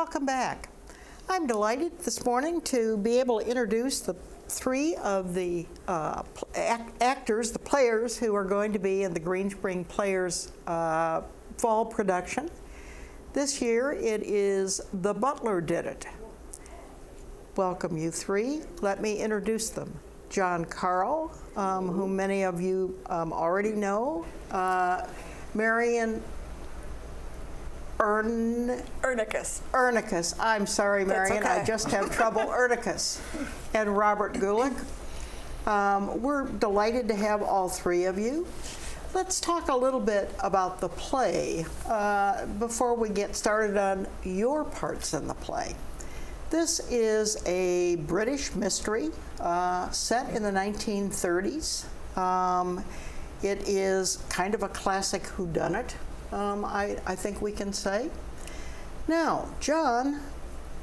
welcome back. I'm delighted this morning to be able to introduce the three of the actors, the players who are going to be in the Greenspring Players fall production. This year it is The Butler Did It. Welcome, you three. Let me introduce them. John Carl, whom many of you already know. Marion Ernicus. I'm sorry, Marion. Okay. I just have trouble. Ernicus. And Robert Gulick. We're delighted to have all three of you. Let's talk a little bit about the play before we get started on your parts in the play. This is a British mystery set in the 1930s. It is kind of a classic whodunit, I think we can say. Now, John,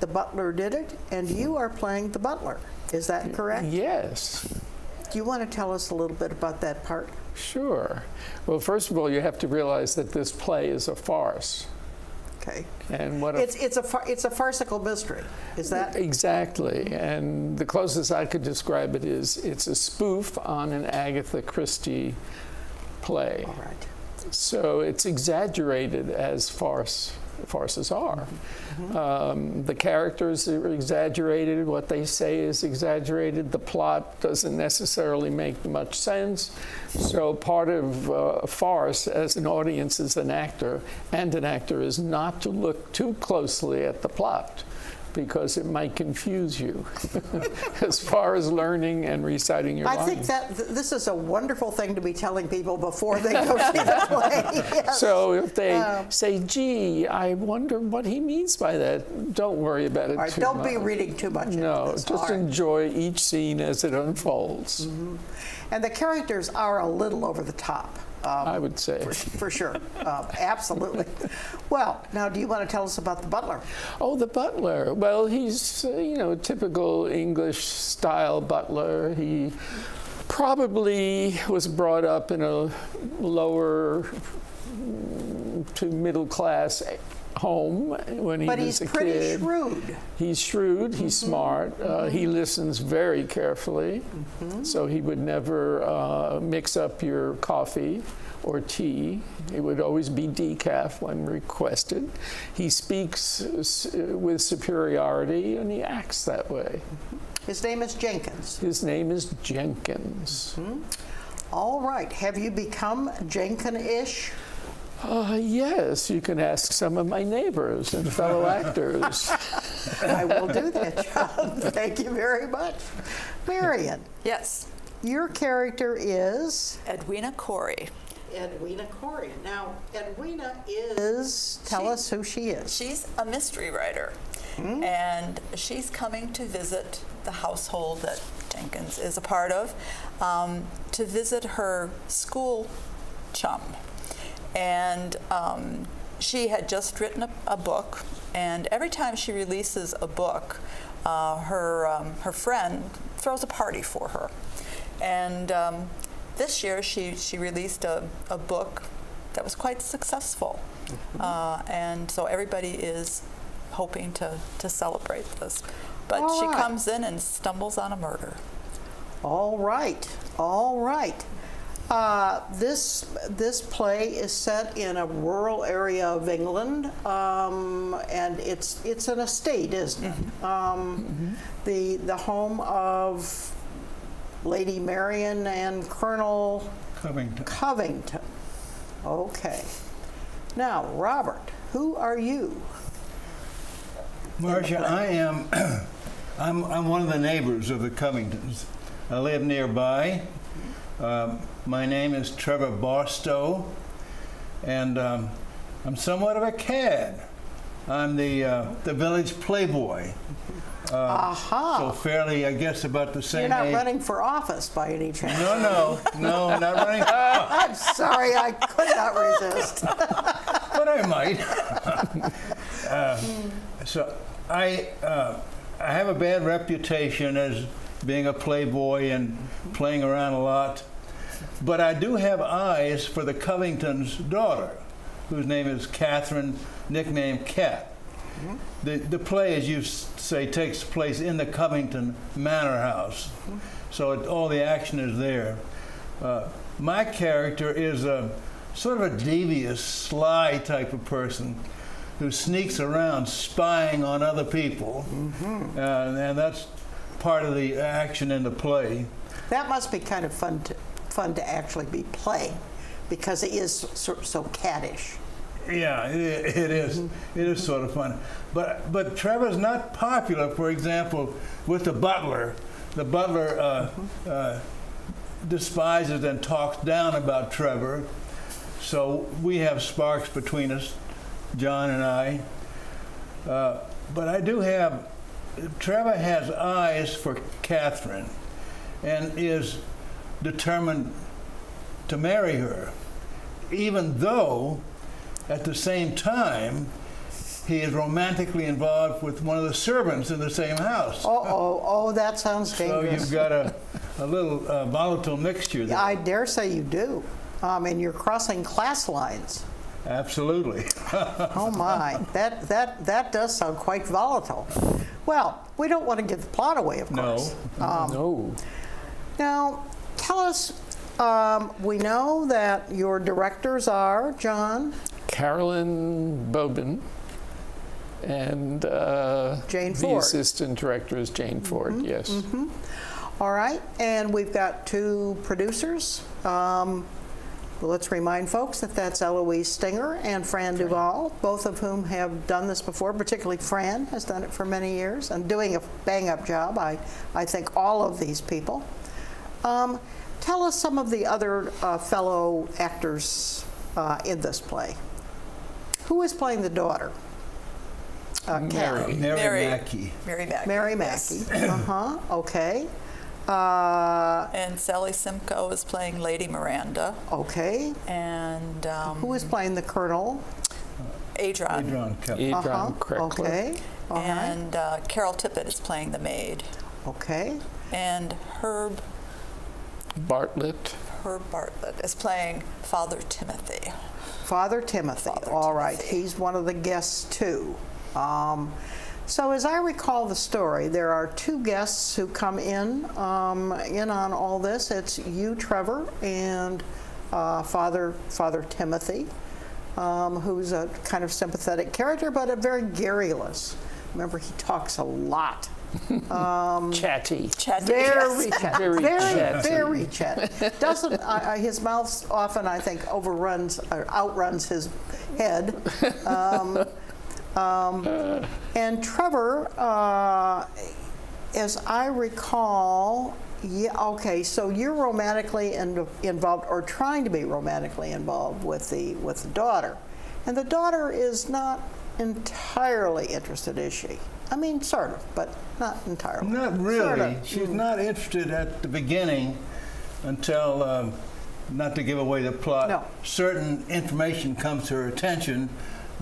the butler did it, and you are playing the butler. Is that correct? Yes. Do you want to tell us a little bit about that part? Sure. Well, first of all, you have to realize that this play is a farce. Okay. And what it's a farcical mystery. Is that exactly? And the closest I could describe it is it's a spoof on an Agatha Christie play. all right? So it's exaggerated as farces are. The characters are exaggerated. What they say is exaggerated. The plot doesn't necessarily make much sense. So part of a farce as an audience, as an actor, is not to look too closely at the plot, because it might confuse you as far as learning and reciting your lines. I think that this is a wonderful thing to be telling people before they go see the play. Yes. So if they say, gee, I wonder what he means by that, don't worry about it too don't much. be reading too much into No, this. just enjoy each scene as it unfolds. And the characters are a little over the top. I would say. For sure. Absolutely. Well, now do you want to tell us about the butler? Oh, the butler. Well, he's, typical English style butler. He probably was brought up in a lower to middle class home when he was a kid. But he's pretty shrewd. He's shrewd, he's smart, he listens very carefully, so he would never mix up your coffee or tea. It would always be decaf when requested. He speaks with superiority, and he acts that way. His name is Jenkins. His name is Jenkins. All right. Have you become Jenkin-ish? Yes, you can ask some of my neighbors and fellow actors. I will do that, John. Thank you very much. Marion. Yes. Your character is? Edwina Corey. Edwina Corey. Now, Edwina is, tell us who she is. She's a mystery writer, and she's coming to visit the household that Jenkins is a part of, to visit her school chum. And she had just written a book, and every time she releases a book, her friend throws a party for her. And this year she released a book that was quite successful, and so everybody is hoping to celebrate this. But All she right. comes in and stumbles on a murder. All right. All right. This play is set in a rural area of England, and it's an estate, isn't it? The home of Lady Marion and Colonel Covington. Okay. Now, Robert, who are you? Marcia, I am. I'm one of the neighbors of the Covingtons. I live nearby. My name is Trevor Barstow, and I'm somewhat of a cad. I'm the village playboy. So fairly, I guess, about the same You're not age. running for office by any chance. No, not running. I'm sorry, I could not resist. But I might. So I have a bad reputation as being a playboy and playing around a lot. But I do have eyes for the Covington's daughter, whose name is Catherine, nicknamed Cat. The play, as you say, takes place in the Covington Manor House, so all the action is there. My character is a sort of a devious, sly type of person who sneaks around spying on other people, and that's part of the action in the play. That must be kind of fun to actually be playing, because it is so caddish. Yeah, it is. It is sort of fun. But Trevor's not popular, for example, with the butler. The butler despises and talks down about Trevor. So we have sparks between us, John and I. But I do have, Trevor has eyes for Catherine and is determined to marry her, even though at the same time he is romantically involved with one of the servants in the same house. Oh, that sounds So dangerous. you've got a little volatile mixture there. I dare say you do. And you're crossing class lines. Absolutely. Oh my, that does sound quite volatile. Well, we don't want to give the plot away, of course. No. Now, tell us, we know that your directors are, John? Carolyn Bobin and Jane the Ford. assistant director is Jane Ford, yes. All right, and we've got two producers. Let's remind folks that that's Eloise Stinger and Fran Duvall, both of whom have done this before, particularly Fran has done it for many years and doing a bang-up job, I think all of these people. Tell us some of the other fellow actors in this play. Who is playing the daughter? Mary. Mary Mackey. Mary Mackey. Mary yes. Mackey. Okay. And Sally Simcoe is playing Lady Miranda. Okay. And Who is playing the Colonel? Adron. Adron Kepler. Adron Kreckler. Okay. All right. And Carol Tippett is playing the maid. Okay. And Herb Bartlett. Bartlett is playing Father Timothy. Father Timothy. Father All right. Timothy. He's one of the guests too. So as I recall the story, there are two guests who come in on all this. It's you, Trevor, and Father Timothy, who's a kind of sympathetic character, but a very garrulous. Remember, he talks a lot. Chatty. Chatty. Very yes. chatty. Very chatty. Very chatty. Doesn't his mouth often, I think, outruns his head. And Trevor, as I recall, okay, so you're romantically involved, or trying to be romantically involved with the daughter, and the daughter is not entirely interested, is she? I mean, sort of, but not entirely. Not really. Sort of. She's not interested at the beginning until, not to give away the plot, No. certain information comes to her attention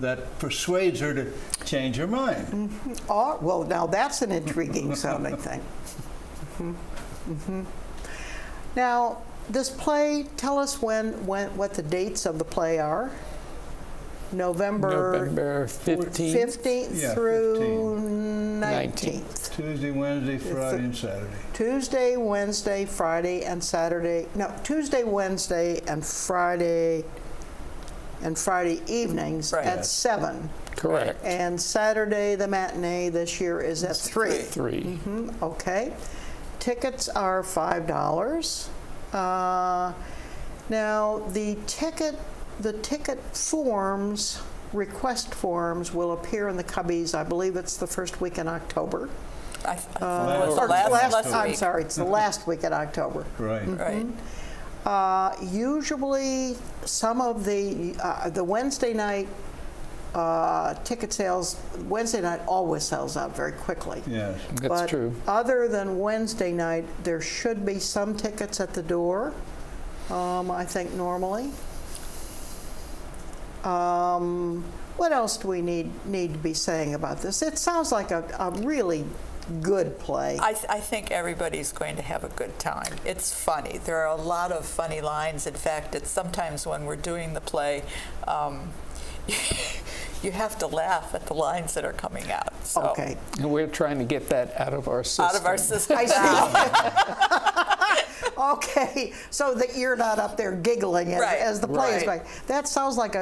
that persuades her to change her mind. Oh, well, now that's an intriguing sounding thing. Now, this play, tell us what the dates of the play are. November 15th. 15th Yeah, through 19th. 19th. Tuesday, Wednesday, Friday, and Saturday. Tuesday, Wednesday, Friday, and Saturday. No, Tuesday, Wednesday, and Friday evenings Right. at 7. Correct. And Saturday, the matinee this year is at 3. 3. Okay. Tickets are $5. Now, the ticket forms, request forms, will appear in the cubbies. I believe it's the first week in October. I it was Or the last I'm week. sorry, it's the last week in October. Right. Right. Usually, some of the Wednesday night ticket sales, Wednesday night always sells out very quickly. Yes. That's But true. other than Wednesday night, there should be some tickets at the door, I think normally. What else do we need to be saying about this? It sounds like a really good play. I think everybody's going to have a good time. It's funny. There are a lot of funny lines. In fact, it's sometimes when we're doing the play, you have to laugh at the lines that are coming out. So, Okay. And we're trying to get that out of our system. out of our system I now. see. Okay, so that you're not up there giggling Right. as the play is Right. going. That sounds like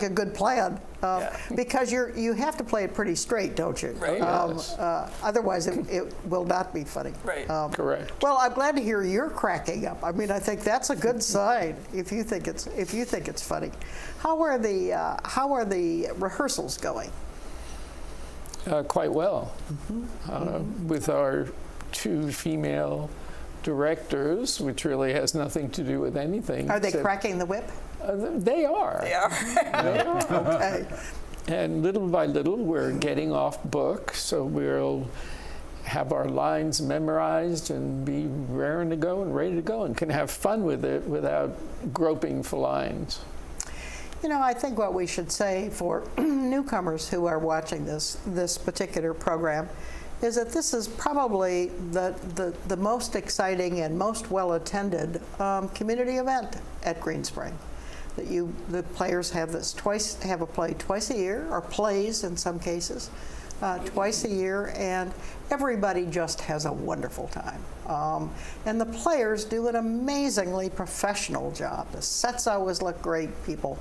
a good plan, Yeah. because you have to play it pretty straight, don't you? Right. Yes. Otherwise, it will not be funny. Right. Correct. Well, I'm glad to hear you're cracking up. I mean, I think that's a good sign if you think it's funny. How are the rehearsals going? Quite well. With our 2 female directors, which really has nothing to do with anything. Are they except- cracking the whip? They are. They are. They are. Okay. And little by little, we're getting off book, so we'll have our lines memorized and be raring to go and ready to go, and can have fun with it without groping for lines. You know, I think what we should say for newcomers who are watching this particular program is that this is probably the most exciting and most well-attended community event at Greenspring. That the players have a play twice a year, or plays in some cases, twice a year, and everybody just has a wonderful time. And the players do an amazingly professional job. The sets always look great. People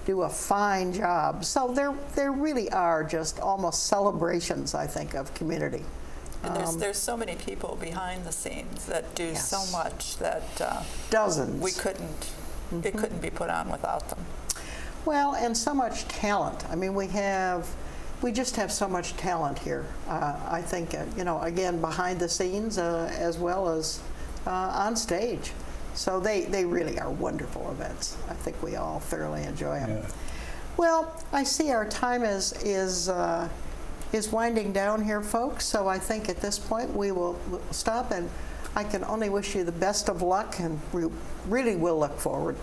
do a fine job. So there really are just almost celebrations, I think, of community. And there's so many people behind the scenes that do Yes. so much that Dozens. we couldn't. It couldn't be put on without them. Well, and so much talent. I mean, we just have so much talent here. I think, again, behind the scenes as well as on stage. So they really are wonderful events. I think we all thoroughly enjoy them. Yeah. Well, I see our time is winding down here, folks. So I think at this point we'll stop, and I can only wish you the best of luck, and we really will look forward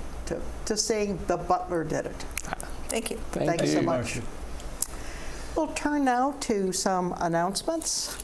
to seeing The Butler Did It. Thank you. Thank you so much. Marcia. We'll turn now to some announcements.